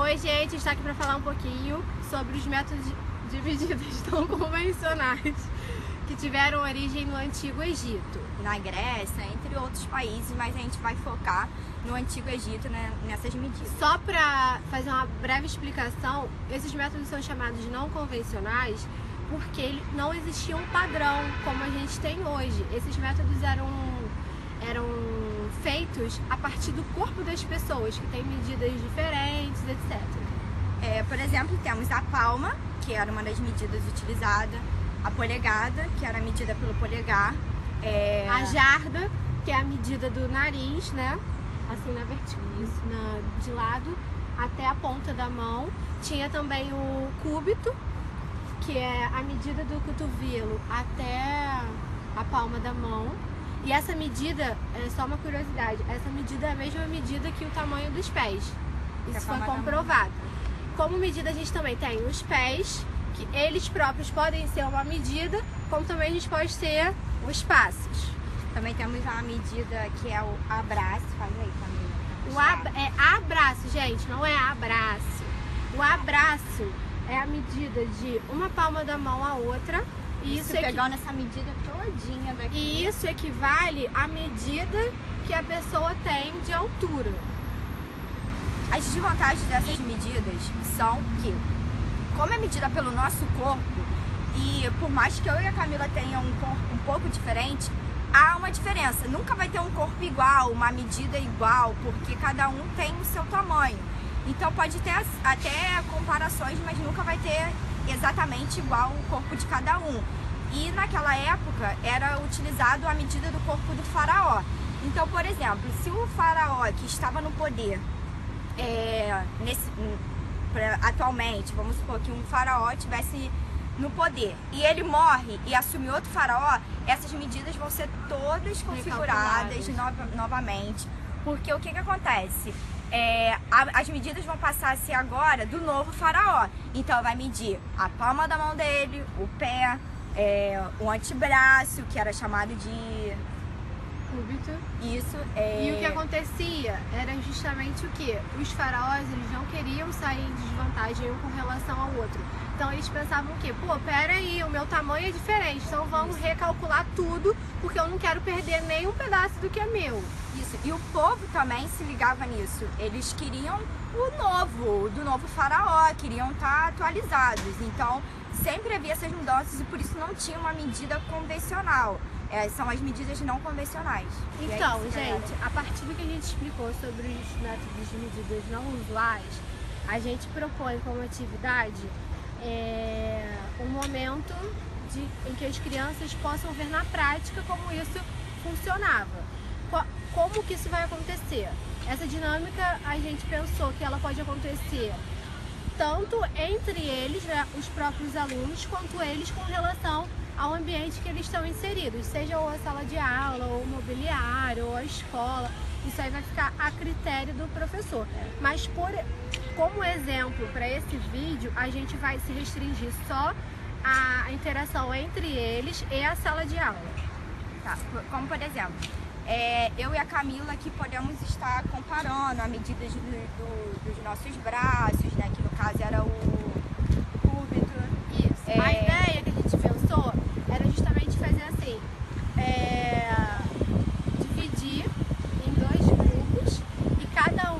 Oi gente, a gente está aqui para falar um pouquinho sobre os métodos de medidas não convencionais que tiveram origem no Antigo Egito. Na Grécia, entre outros países, mas a gente vai focar no Antigo Egito, né, nessas medidas. Só para fazer uma breve explicação, esses métodos são chamados não convencionais porque não existia um padrão como a gente tem hoje. Esses métodos eram feitos a partir do corpo das pessoas, que tem medidas diferentes, etc. Por exemplo, temos a palma, que era uma das medidas utilizadas, a polegada, que era medida pelo polegar, a jarda, que é a medida do nariz, né? Assim na vertical, de lado até a ponta da mão. Tinha também o cúbito, que é a medida do cotovelo até a palma da mão. E essa medida, é só uma curiosidade, essa medida é a mesma medida que o tamanho dos pés. Isso foi comprovado. Como medida a gente também tem os pés, que eles próprios podem ser uma medida, como também a gente pode ter os passos. Também temos a medida que é o abraço, faz aí, Camila. É abraço, gente, não é abraço. O abraço é a medida de uma palma da mão à outra. Isso pegando essa medida todinha daqui. E isso equivale à medida que a pessoa tem de altura. As desvantagens dessas medidas são que, como é medida pelo nosso corpo, e por mais que eu e a Camila tenham um corpo um pouco diferente, há uma diferença. Nunca vai ter um corpo igual, uma medida igual, porque cada um tem o seu tamanho. Então pode ter até comparações, mas nunca vai ter exatamente igual o corpo de cada um. E naquela época era utilizado a medida do corpo do faraó. Então, por exemplo, se o faraó que estava no poder, atualmente, vamos supor que um faraó estivesse no poder e ele morre e assume outro faraó, essas medidas vão ser todas configuradas novamente. Porque o que acontece? As medidas vão passar a ser agora do novo faraó. Então vai medir a palma da mão dele, o pé, o antebraço, que era chamado de cúbito. Isso. E o que acontecia era justamente o que? Os faraós, eles não queriam sair em desvantagem um com relação ao outro. Então eles pensavam o quê? Pô, peraí, o meu tamanho é diferente, então vamos recalcular tudo, porque eu não quero perder nem um pedaço do que é meu. Isso, e o povo também se ligava nisso. Eles queriam do novo faraó, queriam estar atualizados. Então, sempre havia essas mudanças e por isso não tinha uma medida convencional. São as medidas não convencionais. Então, gente, a partir do que a gente explicou sobre os métodos de medidas não usuais, a gente propõe como atividade um momento em que as crianças possam ver na prática como isso funcionava. Como que isso vai acontecer? Essa dinâmica a gente pensou que ela pode acontecer tanto entre eles, né, os próprios alunos, quanto eles com relação ao ambiente que eles estão inseridos, seja ou a sala de aula, ou o mobiliário, ou a escola. Isso aí vai ficar a critério do professor. Mas como exemplo para esse vídeo, a gente vai se restringir só à interação entre eles e a sala de aula. Tá, como por exemplo, eu e a Camila aqui podemos estar comparando a medida dos nossos braços, né, que no caso era o cúbito. Isso. A ideia que a gente pensou era justamente fazer assim, dividir em 2 grupos e cada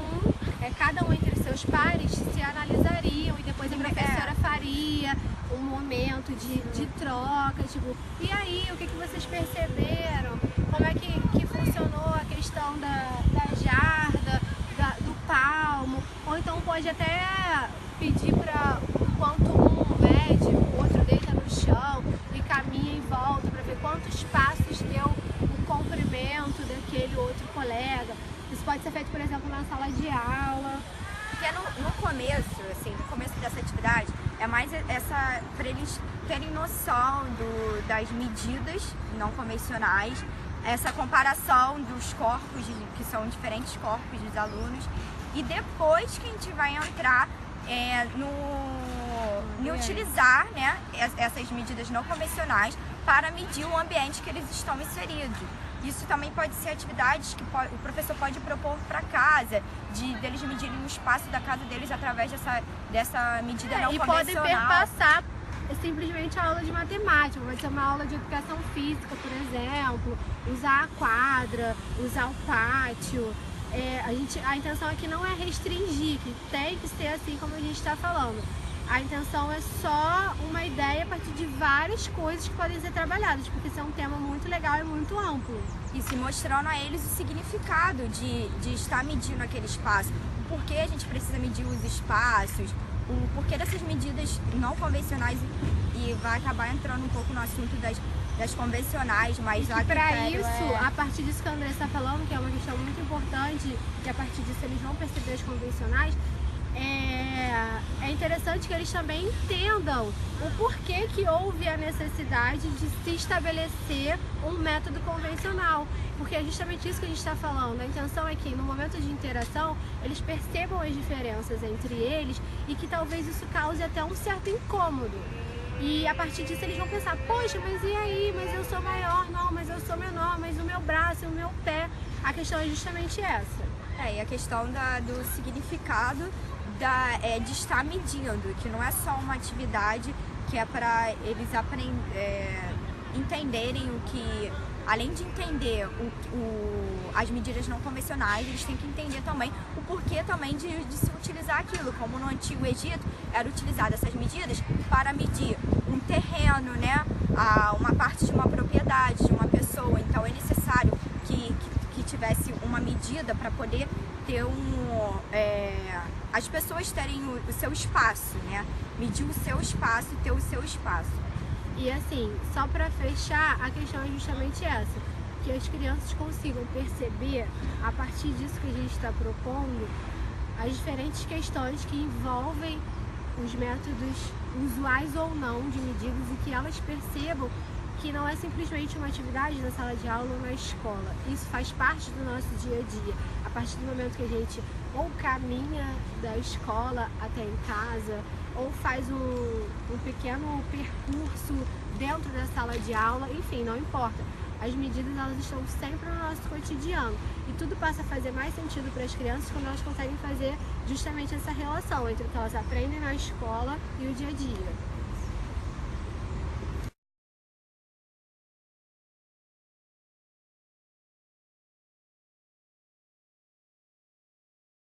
um entre seus pares se analisariam e depois a professora faria um momento de troca, tipo, e aí, o que vocês perceberam? Como é que funcionou a questão da jarda, do palmo? Ou então pode até pedir para enquanto um mede, o outro deita no chão e caminha em volta para ver quantos passos deu o comprimento daquele outro colega. Isso pode ser feito, por exemplo, na sala de aula. Porque no começo, assim, no começo dessa atividade, é mais para eles terem noção das medidas não convencionais, essa comparação dos corpos, que são diferentes corpos dos alunos, e depois que a gente vai entrar no utilizar, né, essas medidas não convencionais para medir o ambiente que eles estão inseridos. Isso também pode ser atividades que o professor pode propor para casa, deles medirem o espaço da casa deles através dessa medida não e convencional. podem perpassar simplesmente a aula de matemática, pode ser uma aula de educação física, por exemplo, usar a quadra, usar o pátio. A intenção aqui não é restringir, que tem que ser assim como a gente está falando. A intenção é só uma ideia a partir de várias coisas que podem ser trabalhadas, porque isso é um tema muito legal e muito amplo. E se mostrando a eles o significado de estar medindo aquele espaço, o porquê a gente precisa medir os espaços, o porquê dessas medidas não convencionais, e vai acabar entrando um pouco no assunto das convencionais, mas para isso, a partir disso que a Andressa está falando, que é uma questão muito importante, que a partir disso eles vão perceber as convencionais, é interessante que eles também entendam o porquê que houve a necessidade de se estabelecer um método convencional, porque é justamente isso que a gente está falando. A intenção é que no momento de interação eles percebam as diferenças entre eles e que talvez isso cause até um certo incômodo. E a partir disso eles vão pensar, poxa, mas e aí? Mas eu sou maior, não, mas eu sou menor, mas o meu braço, o meu pé. A questão é justamente essa. E a questão do significado de estar medindo, que não é só uma atividade que é para eles entenderem o que, além de entender as medidas não convencionais, eles têm que entender também o porquê também de se utilizar aquilo, como no Antigo Egito era utilizado essas medidas para medir um terreno, né, uma parte de uma propriedade de uma pessoa. Então é necessário que tivesse uma medida para poder ter as pessoas terem o seu espaço, né? Medir o seu espaço e ter o seu espaço. E assim, só para fechar, a questão é justamente essa, que as crianças consigam perceber, a partir disso que a gente está propondo, as diferentes questões que envolvem os métodos usuais ou não de medidas, e que elas percebam que não é simplesmente uma atividade na sala de aula ou na escola. Isso faz parte do nosso dia a dia. A partir do momento que a gente ou caminha da escola até em casa, ou faz um pequeno percurso dentro da sala de aula, enfim, não importa. As medidas, elas estão sempre no nosso cotidiano. E tudo passa a fazer mais sentido para as crianças quando elas conseguem fazer justamente essa relação entre o que elas aprendem na escola e o dia a dia.